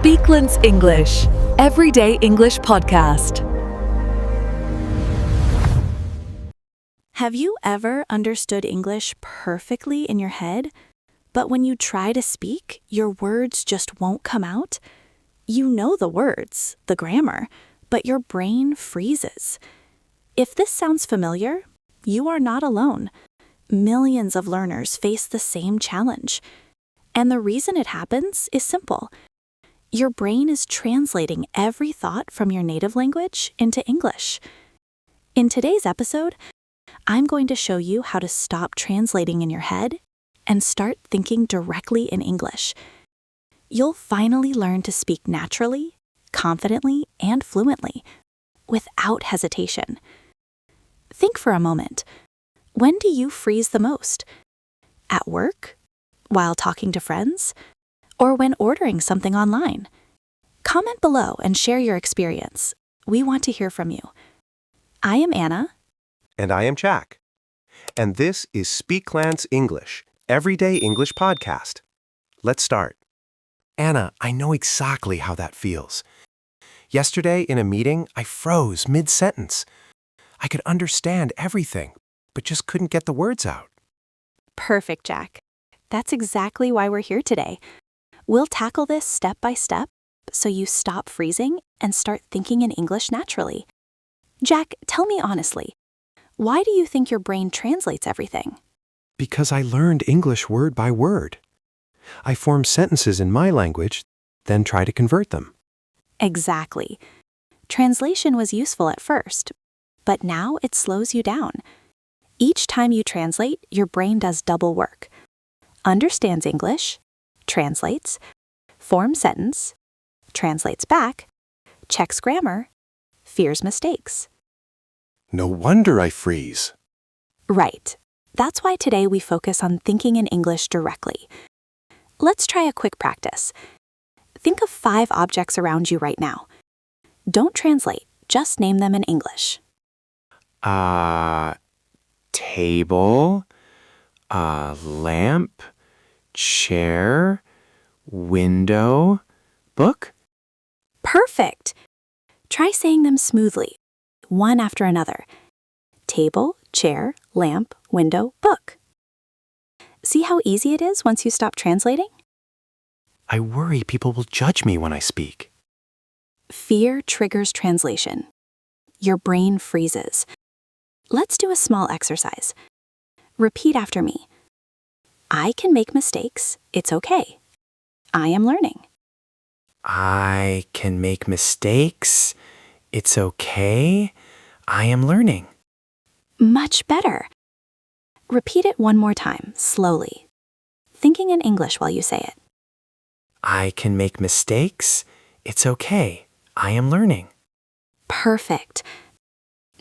Speaklance English, everyday English podcast. Have you ever understood English perfectly in your head, but when you try to speak, your words just won't come out? You know the words, the grammar, but your brain freezes. If this sounds familiar, you are not alone. Millions of learners face the same challenge. And the reason it happens is simple. Your brain is translating every thought from your native language into English. In today's episode, I'm going to show you how to stop translating in your head and start thinking directly in English. You'll finally learn to speak naturally, confidently, and fluently, without hesitation. Think for a moment. When do you freeze the most? At work? While talking to friends? Or when ordering something online? Comment below and share your experience. We want to hear from you. I am Anna. And I am Jack. And this is Speaklance English, everyday English podcast. Let's start. Anna, I know exactly how that feels. Yesterday in a meeting, I froze mid-sentence. I could understand everything, but just couldn't get the words out. Perfect, Jack. That's exactly why we're here today. We'll tackle this step by step so you stop freezing and start thinking in English naturally. Jack, tell me honestly, why do you think your brain translates everything? Because I learned English word by word. I form sentences in my language, then try to convert them. Exactly. Translation was useful at first, but now it slows you down. Each time you translate, your brain does double work. Understands English, translates, forms sentence, translates back, checks grammar, fears mistakes. No wonder I freeze. Right. That's why today we focus on thinking in English directly. Let's try a quick practice. Think of 5 objects around you right now. Don't translate, just name them in English. Table, lamp, chair, window, book. Perfect! Try saying them smoothly, one after another. Table, chair, lamp, window, book. See how easy it is once you stop translating? I worry people will judge me when I speak. Fear triggers translation. Your brain freezes. Let's do a small exercise. Repeat after me. I can make mistakes. It's okay. I am learning. I can make mistakes. It's okay. I am learning. Much better. Repeat it one more time, slowly, thinking in English while you say it. I can make mistakes. It's okay. I am learning. Perfect.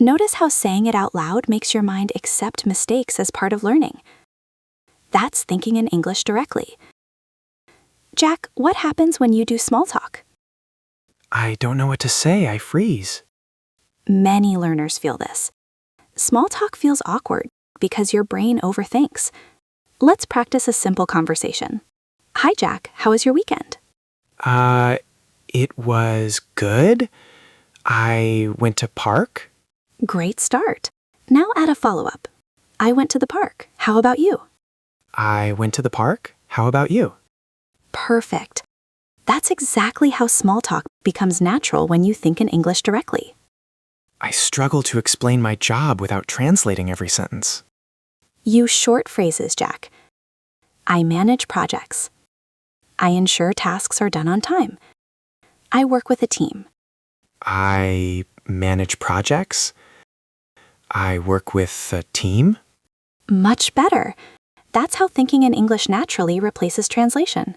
Notice how saying it out loud makes your mind accept mistakes as part of learning. That's thinking in English directly. Jack, what happens when you do small talk? I don't know what to say. I freeze. Many learners feel this. Small talk feels awkward because your brain overthinks. Let's practice a simple conversation. Hi, Jack. How was your weekend? It was good. I went to park. Great start. Now add a follow-up. I went to the park. How about you? I went to the park. How about you? Perfect. That's exactly how small talk becomes natural when you think in English directly. I struggle to explain my job without translating every sentence. Use short phrases, Jack. I manage projects. I ensure tasks are done on time. I work with a team. I manage projects. I work with a team. Much better. That's how thinking in English naturally replaces translation.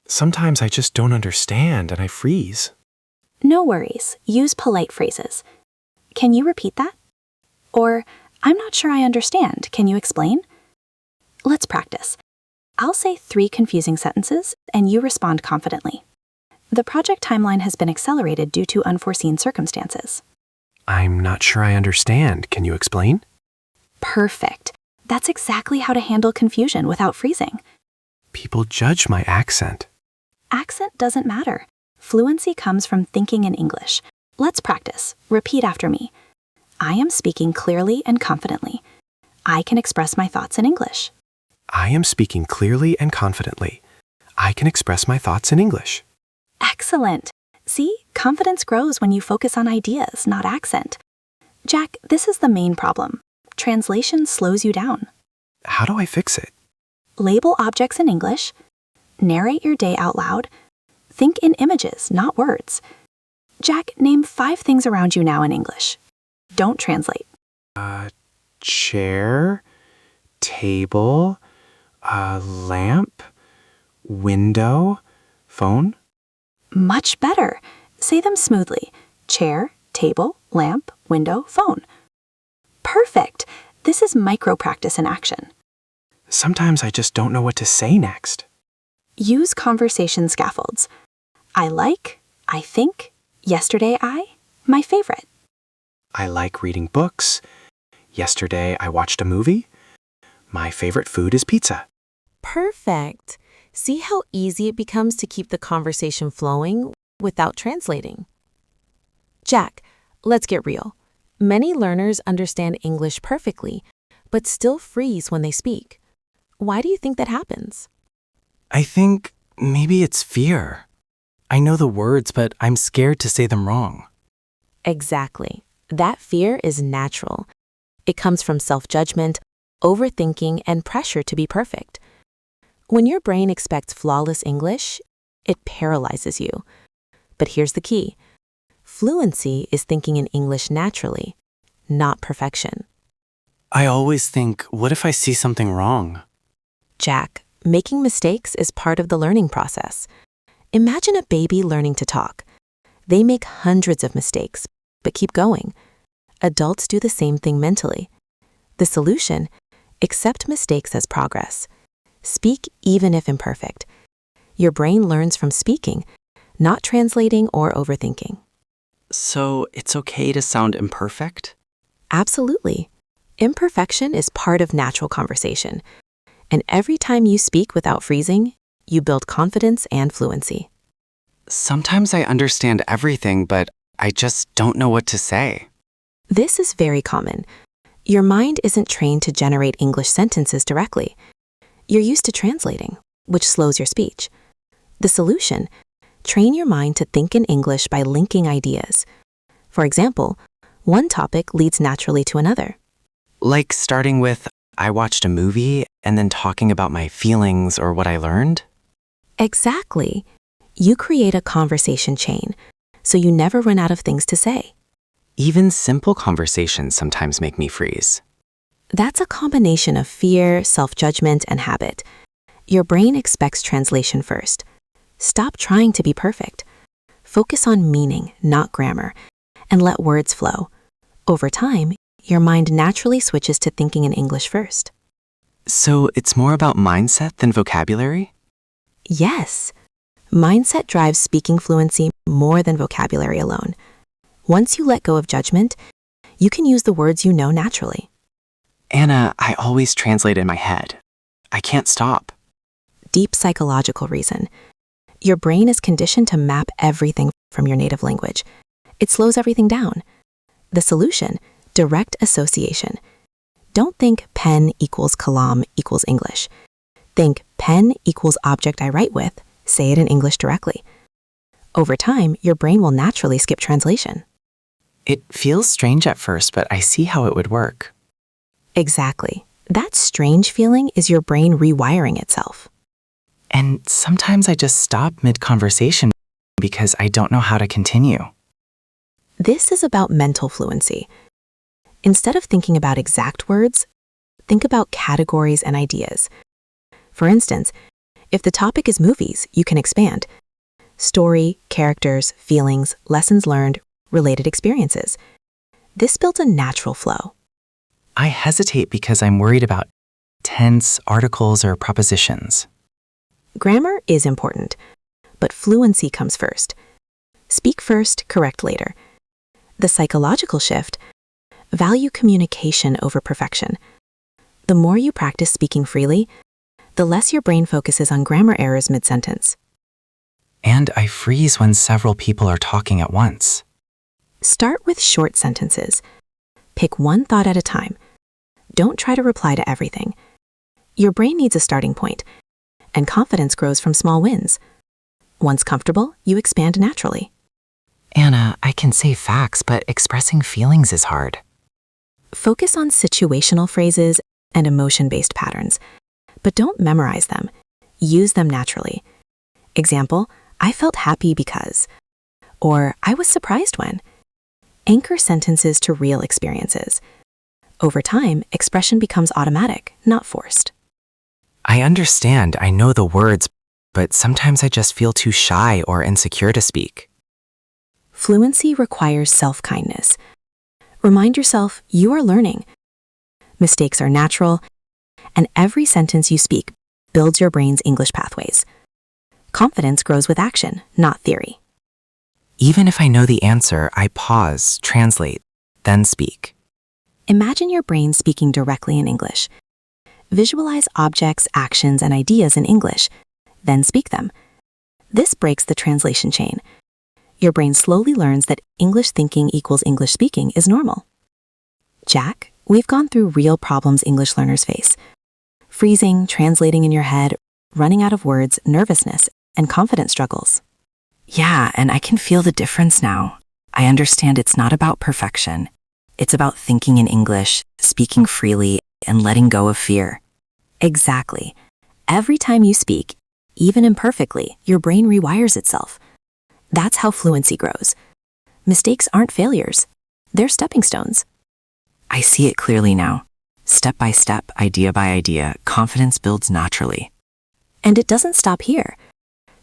Sometimes I just don't understand and I freeze. No worries. Use polite phrases. Can you repeat that? Or, I'm not sure I understand. Can you explain? Let's practice. I'll say 3 confusing sentences and you respond confidently. The project timeline has been accelerated due to unforeseen circumstances. I'm not sure I understand. Can you explain? Perfect. That's exactly how to handle confusion without freezing. People judge my accent. Accent doesn't matter. Fluency comes from thinking in English. Let's practice. Repeat after me. I am speaking clearly and confidently. I can express my thoughts in English. I am speaking clearly and confidently. I can express my thoughts in English. Excellent. See, confidence grows when you focus on ideas, not accent. Jack, this is the main problem. Translation slows you down. How do I fix it? Label objects in English. Narrate your day out loud. Think in images, not words. Jack, name 5 things around you now in English. Don't translate. Chair, table, lamp, window, phone. Much better. Say them smoothly. Chair, table, lamp, window, phone. Perfect. This is micro practice in action. Sometimes I just don't know what to say next. Use conversation scaffolds. I like, I think, yesterday my favorite. I like reading books. Yesterday I watched a movie. My favorite food is pizza. Perfect. See how easy it becomes to keep the conversation flowing without translating. Jack, let's get real. Many learners understand English perfectly, but still freeze when they speak. Why do you think that happens? I think maybe it's fear. I know the words, but I'm scared to say them wrong. Exactly. That fear is natural. It comes from self-judgment, overthinking, and pressure to be perfect. When your brain expects flawless English, it paralyzes you. But here's the key. Fluency is thinking in English naturally, not perfection. I always think, what if I see something wrong? Jack, making mistakes is part of the learning process. Imagine a baby learning to talk. They make hundreds of mistakes, but keep going. Adults do the same thing mentally. The solution? Accept mistakes as progress. Speak even if imperfect. Your brain learns from speaking, not translating or overthinking. So it's okay to sound imperfect? Absolutely. Imperfection is part of natural conversation. And every time you speak without freezing, you build confidence and fluency. Sometimes I understand everything, but I just don't know what to say. This is very common. Your mind isn't trained to generate English sentences directly. You're used to translating, which slows your speech. The solution? Train your mind to think in English by linking ideas. For example, one topic leads naturally to another. Like starting with, I watched a movie, and then talking about my feelings or what I learned? Exactly. You create a conversation chain, so you never run out of things to say. Even simple conversations sometimes make me freeze. That's a combination of fear, self-judgment, and habit. Your brain expects translation first. Stop trying to be perfect. Focus on meaning, not grammar, and let words flow. Over time, your mind naturally switches to thinking in English first. So it's more about mindset than vocabulary? Yes. Mindset drives speaking fluency more than vocabulary alone. Once you let go of judgment, you can use the words you know naturally. Anna, I always translate in my head. I can't stop. Deep psychological reason. Your brain is conditioned to map everything from your native language. It slows everything down. The solution? Direct association. Don't think pen equals kalam equals English. Think pen equals object I write with, say it in English directly. Over time, your brain will naturally skip translation. It feels strange at first, but I see how it would work. Exactly. That strange feeling is your brain rewiring itself. And sometimes I just stop mid-conversation because I don't know how to continue. This is about mental fluency. Instead of thinking about exact words, think about categories and ideas. For instance, if the topic is movies, you can expand. Story, characters, feelings, lessons learned, related experiences. This builds a natural flow. I hesitate because I'm worried about tense, articles, or propositions. Grammar is important, but fluency comes first. Speak first, correct later. The psychological shift: value communication over perfection. The more you practice speaking freely, the less your brain focuses on grammar errors mid-sentence. And I freeze when several people are talking at once. Start with short sentences. Pick one thought at a time. Don't try to reply to everything. Your brain needs a starting point, and confidence grows from small wins. Once comfortable, you expand naturally. Anna, I can say facts, but expressing feelings is hard. Focus on situational phrases and emotion-based patterns, but don't memorize them. Use them naturally. Example, I felt happy because, or I was surprised when. Anchor sentences to real experiences. Over time, expression becomes automatic, not forced. I understand, I know the words, but sometimes I just feel too shy or insecure to speak. Fluency requires self-kindness. Remind yourself you are learning. Mistakes are natural, and every sentence you speak builds your brain's English pathways. Confidence grows with action, not theory. Even if I know the answer, I pause, translate, then speak. Imagine your brain speaking directly in English. Visualize objects, actions, and ideas in English, then speak them. This breaks the translation chain. Your brain slowly learns that English thinking equals English speaking is normal. Jack, we've gone through real problems English learners face. Freezing, translating in your head, running out of words, nervousness, and confidence struggles. Yeah, and I can feel the difference now. I understand it's not about perfection. It's about thinking in English, speaking freely, and letting go of fear. Exactly. Every time you speak, even imperfectly, your brain rewires itself. That's how fluency grows. Mistakes aren't failures. They're stepping stones. I see it clearly now. Step by step, idea by idea, confidence builds naturally. And it doesn't stop here.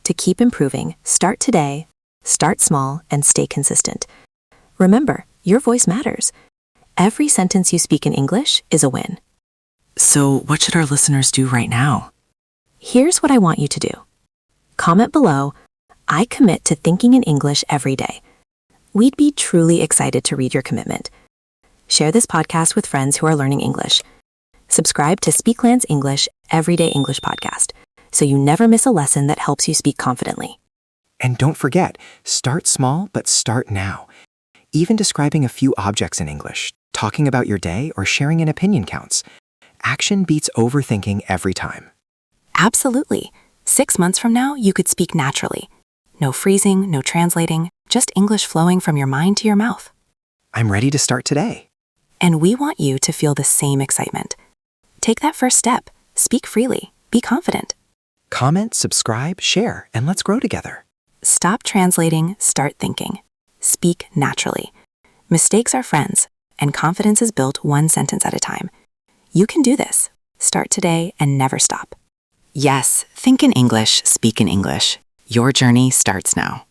To keep improving, start today, start small, and stay consistent. Remember, your voice matters. Every sentence you speak in English is a win. So, what should our listeners do right now? Here's what I want you to do. Comment below, I commit to thinking in English every day. We'd be truly excited to read your commitment. Share this podcast with friends who are learning English. Subscribe to Speaklance English Everyday English Podcast, so you never miss a lesson that helps you speak confidently. And don't forget, start small, but start now. Even describing a few objects in English, talking about your day, or sharing an opinion counts. Action beats overthinking every time. Absolutely. 6 months from now, you could speak naturally. No freezing, no translating, just English flowing from your mind to your mouth. I'm ready to start today. And we want you to feel the same excitement. Take that first step. Speak freely. Be confident. Comment, subscribe, share, and let's grow together. Stop translating, start thinking. Speak naturally. Mistakes are friends, and confidence is built one sentence at a time. You can do this. Start today and never stop. Yes, think in English, speak in English. Your journey starts now.